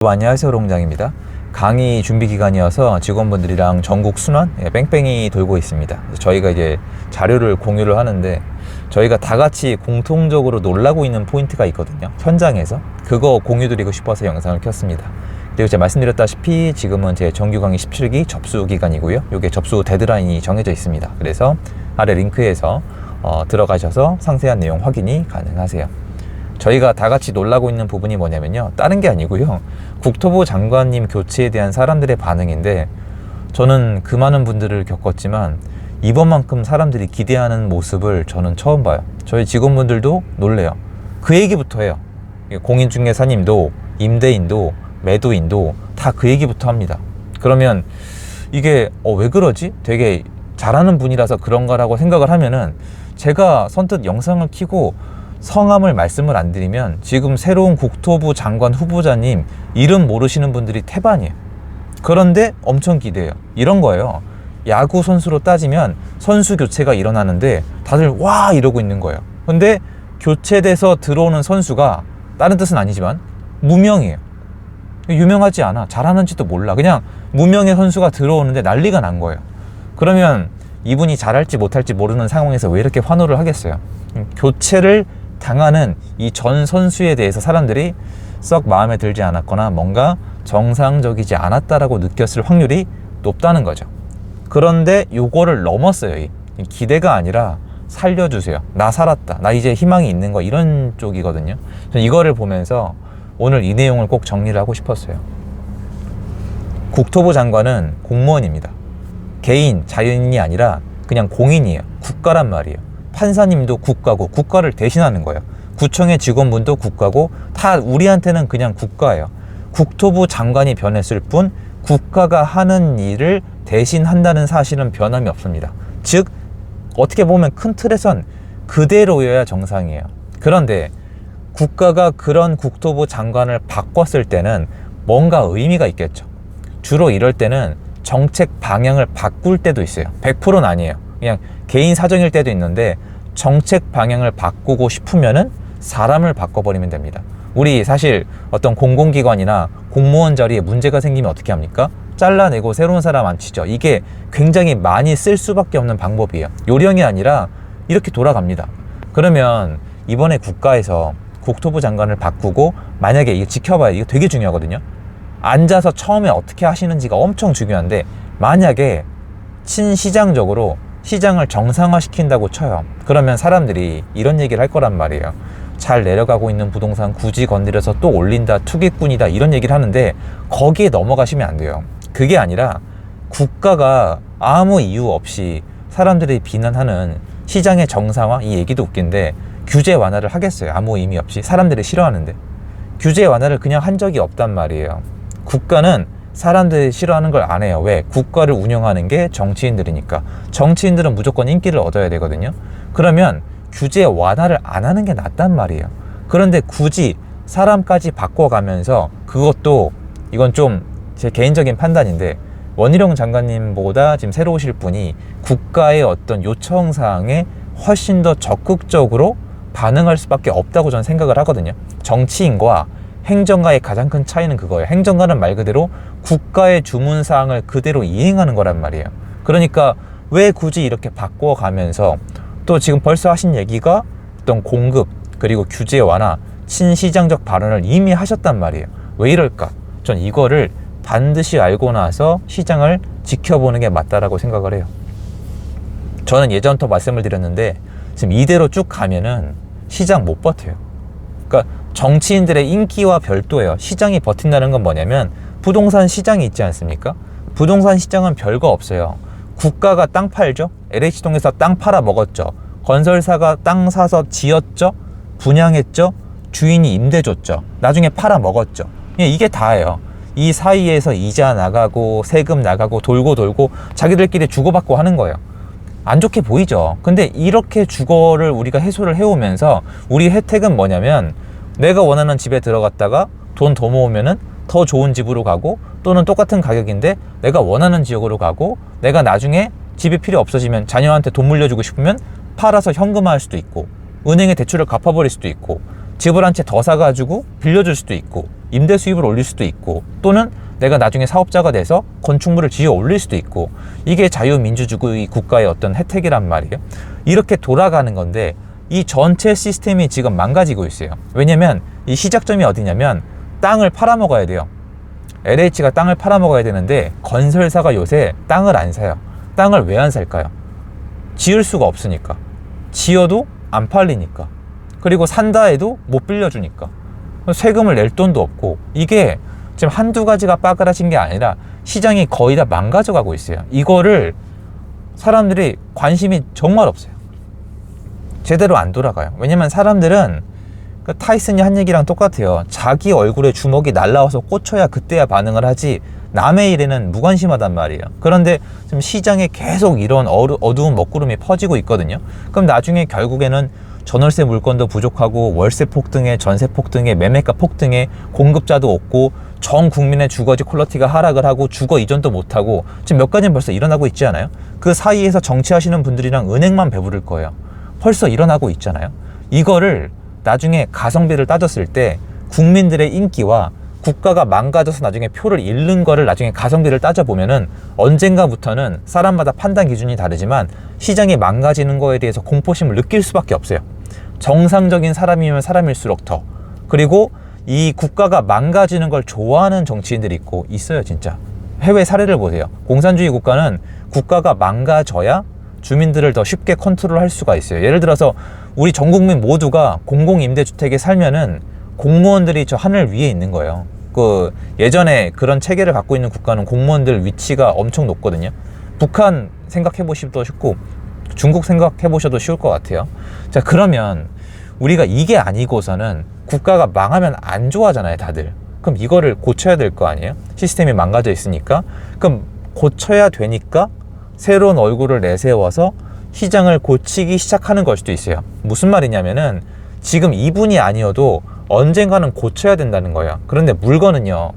안녕하세요, 롱장입니다. 강의 준비 기간이어서 직원분들이랑 전국 순환 뺑뺑이 돌고 있습니다. 저희가 이제 자료를 공유를 하는데 저희가 다 같이 공통적으로 놀라고 있는 포인트가 있거든요. 현장에서 그거 공유드리고 싶어서 영상을 켰습니다. 그리고 제가 말씀드렸다시피 지금은 제 정규 강의 17기 접수 기간이고요. 이게 접수 데드라인이 정해져 있습니다. 그래서 아래 링크에서 들어가셔서 상세한 내용 확인이 가능하세요. 저희가 다 같이 놀라고 있는 부분이 뭐냐면요, 다른 게 아니고요, 국토부 장관님 교체에 대한 사람들의 반응인데, 저는 그 많은 분들을 겪었지만 이번만큼 사람들이 기대하는 모습을 저는 처음 봐요. 저희 직원분들도 놀래요. 그 얘기부터 해요. 공인중개사님도 임대인도 매도인도 다 그 얘기부터 합니다. 그러면 이게 왜 그러지? 되게 잘하는 분이라서 그런가라고 생각을 하면은, 제가 선뜻 영상을 켜고 성함을 말씀을 안 드리면 지금 새로운 국토부 장관 후보자님 이름 모르시는 분들이 태반이에요. 그런데 엄청 기대해요. 이런 거예요. 야구 선수로 따지면 선수 교체가 일어나는데 다들 와 이러고 있는 거예요. 근데 교체돼서 들어오는 선수가, 다른 뜻은 아니지만 무명이에요. 유명하지 않아. 잘하는지도 몰라. 그냥 무명의 선수가 들어오는데 난리가 난 거예요. 그러면 이분이 잘할지 못할지 모르는 상황에서 왜 이렇게 환호를 하겠어요? 교체를 당하는 이 전 선수에 대해서 사람들이 썩 마음에 들지 않았거나 뭔가 정상적이지 않았다라고 느꼈을 확률이 높다는 거죠. 그런데 요거를 넘었어요. 이 기대가 아니라 살려주세요. 나 살았다. 나 이제 희망이 있는 거, 이런 쪽이거든요. 저는 이거를 보면서 오늘 이 내용을 꼭 정리를 하고 싶었어요. 국토부 장관은 공무원입니다. 개인, 자연인이 아니라 그냥 공인이에요. 국가란 말이에요. 판사님도 국가고 국가를 대신하는 거예요. 구청의 직원분도 국가고 다 우리한테는 그냥 국가예요. 국토부 장관이 변했을 뿐 국가가 하는 일을 대신한다는 사실은 변함이 없습니다. 즉 어떻게 보면 큰 틀에선 그대로여야 정상이에요. 그런데 국가가 그런 국토부 장관을 바꿨을 때는 뭔가 의미가 있겠죠. 주로 이럴 때는 정책 방향을 바꿀 때도 있어요. 100%는 아니에요. 그냥 개인 사정일 때도 있는데, 정책 방향을 바꾸고 싶으면은 사람을 바꿔버리면 됩니다. 우리 사실 어떤 공공기관이나 공무원 자리에 문제가 생기면 어떻게 합니까? 잘라내고 새로운 사람 앉히죠. 이게 굉장히 많이 쓸 수밖에 없는 방법이에요. 요령이 아니라 이렇게 돌아갑니다. 그러면 이번에 국가에서 국토부 장관을 바꾸고, 만약에 이거 지켜봐야, 이거 되게 중요하거든요. 앉아서 처음에 어떻게 하시는지가 엄청 중요한데, 만약에 친시장적으로 시장을 정상화시킨다고 쳐요. 그러면 사람들이 이런 얘기를 할 거란 말이에요. 잘 내려가고 있는 부동산 굳이 건드려서 또 올린다, 투기꾼이다, 이런 얘기를 하는데 거기에 넘어가시면 안 돼요. 그게 아니라 국가가 아무 이유 없이 사람들이 비난하는 시장의 정상화, 이 얘기도 웃긴데 규제 완화를 하겠어요? 아무 의미 없이. 사람들이 싫어하는데. 규제 완화를 그냥 한 적이 없단 말이에요. 국가는 사람들이 싫어하는 걸 안 해요. 왜? 국가를 운영하는 게 정치인들이니까. 정치인들은 무조건 인기를 얻어야 되거든요. 그러면 규제 완화를 안 하는 게 낫단 말이에요. 그런데 굳이 사람까지 바꿔가면서, 그것도 이건 좀 제 개인적인 판단인데, 원희룡 장관님보다 지금 새로 오실 분이 국가의 어떤 요청사항에 훨씬 더 적극적으로 반응할 수밖에 없다고 저는 생각을 하거든요. 정치인과 행정가의 가장 큰 차이는 그거예요. 행정가는 말 그대로 국가의 주문사항을 그대로 이행하는 거란 말이에요. 그러니까 왜 굳이 이렇게 바꿔가면서, 또 지금 벌써 하신 얘기가 어떤 공급, 그리고 규제 완화, 친시장적 발언을 이미 하셨단 말이에요. 왜 이럴까? 전 이거를 반드시 알고 나서 시장을 지켜보는 게 맞다라고 생각을 해요. 저는 예전부터 말씀을 드렸는데 지금 이대로 쭉 가면은 시장 못 버텨요. 그러니까 정치인들의 인기와 별도예요. 시장이 버틴다는 건 뭐냐면, 부동산 시장이 있지 않습니까? 부동산 시장은 별거 없어요. 국가가 땅 팔죠. LH동에서 땅 팔아 먹었죠. 건설사가 땅 사서 지었죠. 분양했죠. 주인이 임대 줬죠. 나중에 팔아 먹었죠. 이게 다예요. 이 사이에서 이자 나가고 세금 나가고 돌고 자기들끼리 주고받고 하는 거예요. 안 좋게 보이죠. 근데 이렇게 주거를 우리가 해소를 해오면서 우리 혜택은 뭐냐면, 내가 원하는 집에 들어갔다가 돈 더 모으면은 더 좋은 집으로 가고, 또는 똑같은 가격인데 내가 원하는 지역으로 가고, 내가 나중에 집이 필요 없어지면 자녀한테 돈 물려주고 싶으면 팔아서 현금화할 수도 있고, 은행에 대출을 갚아버릴 수도 있고, 집을 한 채 더 사가지고 빌려줄 수도 있고, 임대 수입을 올릴 수도 있고, 또는 내가 나중에 사업자가 돼서 건축물을 지어 올릴 수도 있고, 이게 자유민주주의 국가의 어떤 혜택이란 말이에요. 이렇게 돌아가는 건데 이 전체 시스템이 지금 망가지고 있어요. 왜냐면 이 시작점이 어디냐면 땅을 팔아먹어야 돼요. LH가 땅을 팔아먹어야 되는데 건설사가 요새 땅을 안 사요. 땅을 왜 안 살까요? 지을 수가 없으니까. 지어도 안 팔리니까. 그리고 산다 해도 못 빌려주니까. 세금을 낼 돈도 없고. 이게 지금 한두 가지가 빠그라진 게 아니라 시장이 거의 다 망가져가고 있어요. 이거를 사람들이 관심이 정말 없어요. 제대로 안 돌아가요. 왜냐면 사람들은 그 타이슨이 한 얘기랑 똑같아요. 자기 얼굴에 주먹이 날라와서 꽂혀야 그때야 반응을 하지 남의 일에는 무관심하단 말이에요. 그런데 지금 시장에 계속 이런 어두운 먹구름이 퍼지고 있거든요. 그럼 나중에 결국에는 전월세 물건도 부족하고 월세 폭등에 전세 폭등에 매매가 폭등에 공급자도 없고 전 국민의 주거지 퀄리티가 하락을 하고 주거 이전도 못하고 지금 몇 가지는 벌써 일어나고 있지 않아요? 그 사이에서 정치하시는 분들이랑 은행만 배부를 거예요. 벌써 일어나고 있잖아요. 이거를 나중에 가성비를 따졌을 때 국민들의 인기와 국가가 망가져서 나중에 표를 잃는 거를 나중에 가성비를 따져보면은 언젠가부터는 사람마다 판단 기준이 다르지만 시장이 망가지는 거에 대해서 공포심을 느낄 수밖에 없어요. 정상적인 사람이면 사람일수록 더. 그리고 이 국가가 망가지는 걸 좋아하는 정치인들이 있어요. 진짜 해외 사례를 보세요. 공산주의 국가는 국가가 망가져야 주민들을 더 쉽게 컨트롤할 수가 있어요. 예를 들어서 우리 전 국민 모두가 공공임대주택에 살면은 공무원들이 저 하늘 위에 있는 거예요. 그 예전에 그런 체계를 갖고 있는 국가는 공무원들 위치가 엄청 높거든요. 북한 생각해 보셔도 쉽고 중국 생각해 보셔도 쉬울 것 같아요. 자, 그러면 우리가 이게 아니고서는 국가가 망하면 안 좋아하잖아요, 다들. 그럼 이거를 고쳐야 될 거 아니에요? 시스템이 망가져 있으니까. 그럼 고쳐야 되니까 새로운 얼굴을 내세워서 시장을 고치기 시작하는 걸 수도 있어요. 무슨 말이냐면은 지금 이분이 아니어도 언젠가는 고쳐야 된다는 거예요. 그런데 물건은요,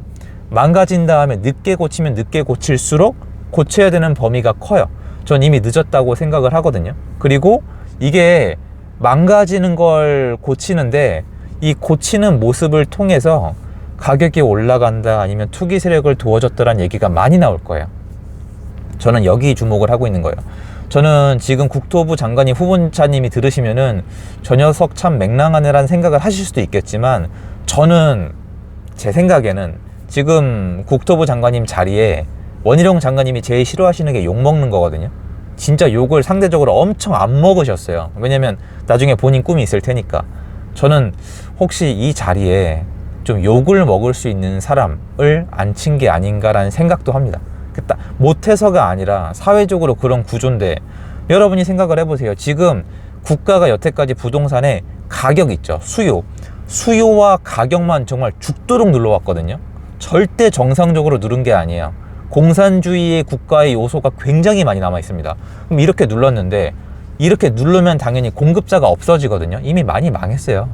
망가진 다음에 늦게 고치면 늦게 고칠수록 고쳐야 되는 범위가 커요. 전 이미 늦었다고 생각을 하거든요. 그리고 이게 망가지는 걸 고치는데 이 고치는 모습을 통해서 가격이 올라간다 아니면 투기 세력을 도와줬다라는 얘기가 많이 나올 거예요. 저는 여기 주목을 하고 있는 거예요. 저는 지금 국토부 장관님 후보자님이 들으시면은 저 녀석 참 맹랑하네라는 생각을 하실 수도 있겠지만 저는 제 생각에는 지금 국토부 장관님 자리에 원희룡 장관님이 제일 싫어하시는 게 욕먹는 거거든요. 진짜 욕을 상대적으로 엄청 안 먹으셨어요. 왜냐면 나중에 본인 꿈이 있을 테니까. 저는 혹시 이 자리에 좀 욕을 먹을 수 있는 사람을 앉힌 게 아닌가라는 생각도 합니다. 못해서가 아니라 사회적으로 그런 구조인데 여러분이 생각을 해보세요. 지금 국가가 여태까지 부동산에 가격 있죠. 수요와 가격만 정말 죽도록 눌러왔거든요. 절대 정상적으로 누른 게 아니에요. 공산주의의 국가의 요소가 굉장히 많이 남아 있습니다. 그럼 이렇게 눌렀는데 이렇게 누르면 당연히 공급자가 없어지거든요. 이미 많이 망했어요.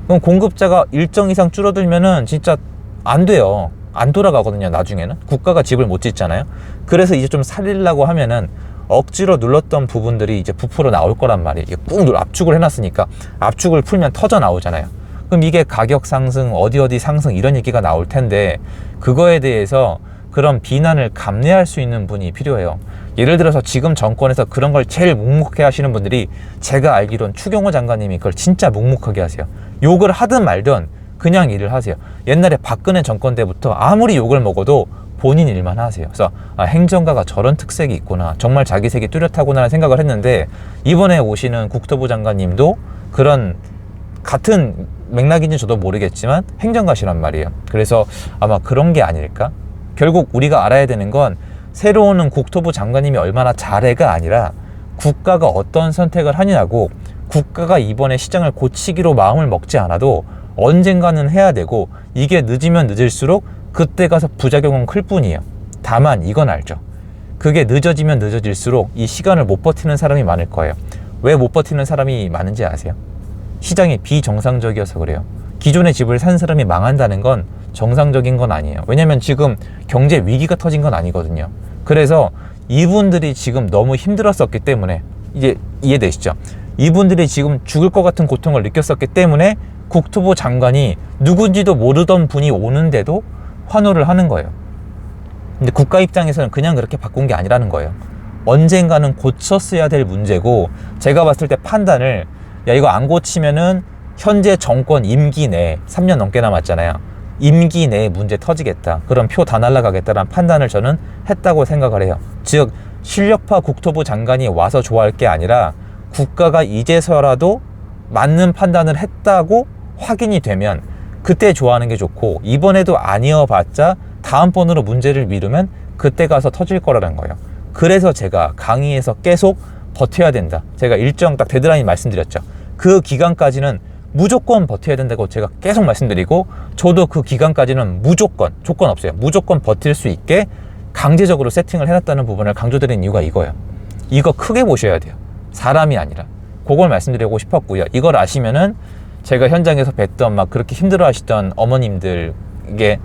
그럼 공급자가 일정 이상 줄어들면은 진짜 안 돼요. 안 돌아가거든요. 나중에는 국가가 집을 못 짓잖아요. 그래서 이제 좀 살리려고 하면은 억지로 눌렀던 부분들이 이제 부풀어 나올 거란 말이에요. 이게 꾹 압축을 해놨으니까 압축을 풀면 터져 나오잖아요. 그럼 이게 가격 상승 어디 상승 이런 얘기가 나올 텐데 그거에 대해서 그런 비난을 감내할 수 있는 분이 필요해요. 예를 들어서 지금 정권에서 그런 걸 제일 묵묵하게 하시는 분들이 제가 알기론 추경호 장관님이 그걸 진짜 묵묵하게 하세요. 욕을 하든 말든 그냥 일을 하세요. 옛날에 박근혜 정권 때부터 아무리 욕을 먹어도 본인 일만 하세요. 그래서 행정가가 저런 특색이 있구나, 정말 자기 색이 뚜렷하구나 생각을 했는데 이번에 오시는 국토부 장관님도 그런 같은 맥락인지 저도 모르겠지만 행정가시란 말이에요. 그래서 아마 그런 게 아닐까? 결국 우리가 알아야 되는 건 새로 오는 국토부 장관님이 얼마나 잘해가 아니라 국가가 어떤 선택을 하느냐고, 국가가 이번에 시장을 고치기로 마음을 먹지 않아도 언젠가는 해야 되고 이게 늦으면 늦을수록 그때 가서 부작용은 클 뿐이에요. 다만 이건 알죠. 그게 늦어지면 늦어질수록 이 시간을 못 버티는 사람이 많을 거예요. 왜 못 버티는 사람이 많은지 아세요? 시장이 비정상적이어서 그래요. 기존의 집을 산 사람이 망한다는 건 정상적인 건 아니에요. 왜냐면 지금 경제 위기가 터진 건 아니거든요. 그래서 이분들이 지금 너무 힘들었었기 때문에, 이제 이해되시죠? 이분들이 지금 죽을 것 같은 고통을 느꼈었기 때문에 국토부 장관이 누군지도 모르던 분이 오는데도 환호를 하는 거예요. 근데 국가 입장에서는 그냥 그렇게 바꾼 게 아니라는 거예요. 언젠가는 고쳤어야 될 문제고, 제가 봤을 때 판단을, 야, 이거 안 고치면은 현재 정권 임기 내 3년 넘게 남았잖아요. 임기 내에 문제 터지겠다. 그럼 표 다 날라가겠다라는 판단을 저는 했다고 생각을 해요. 즉 실력파 국토부 장관이 와서 좋아할 게 아니라 국가가 이제서라도 맞는 판단을 했다고 확인이 되면 그때 좋아하는 게 좋고, 이번에도 아니어봤자 다음번으로 문제를 미루면 그때 가서 터질 거라는 거예요. 그래서 제가 강의에서 계속 버텨야 된다. 제가 일정 딱 데드라인 말씀드렸죠. 그 기간까지는 무조건 버텨야 된다고 제가 계속 말씀드리고, 저도 그 기간까지는 무조건, 조건 없어요. 무조건 버틸 수 있게 강제적으로 세팅을 해놨다는 부분을 강조드린 이유가 이거예요. 이거 크게 보셔야 돼요. 사람이 아니라. 그걸 말씀드리고 싶었고요. 이걸 아시면은 제가 현장에서 뵀던 막 그렇게 힘들어 하시던 어머님들, 이게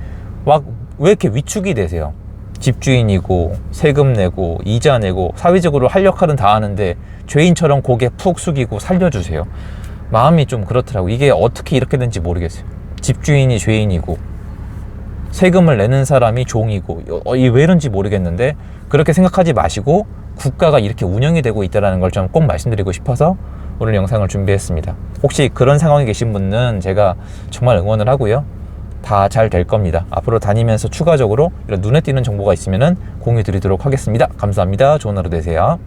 막 왜 이렇게 위축이 되세요? 집주인이고 세금 내고 이자 내고 사회적으로 할 역할은 다 하는데 죄인처럼 고개 푹 숙이고 살려주세요. 마음이 좀 그렇더라고. 이게 어떻게 이렇게 된지 모르겠어요. 집주인이 죄인이고 세금을 내는 사람이 종이고, 왜 이런지 모르겠는데 그렇게 생각하지 마시고 국가가 이렇게 운영이 되고 있다는 걸 좀 꼭 말씀드리고 싶어서 오늘 영상을 준비했습니다. 혹시 그런 상황에 계신 분은 제가 정말 응원을 하고요. 다 잘 될 겁니다. 앞으로 다니면서 추가적으로 이런 눈에 띄는 정보가 있으면 공유 드리도록 하겠습니다. 감사합니다. 좋은 하루 되세요.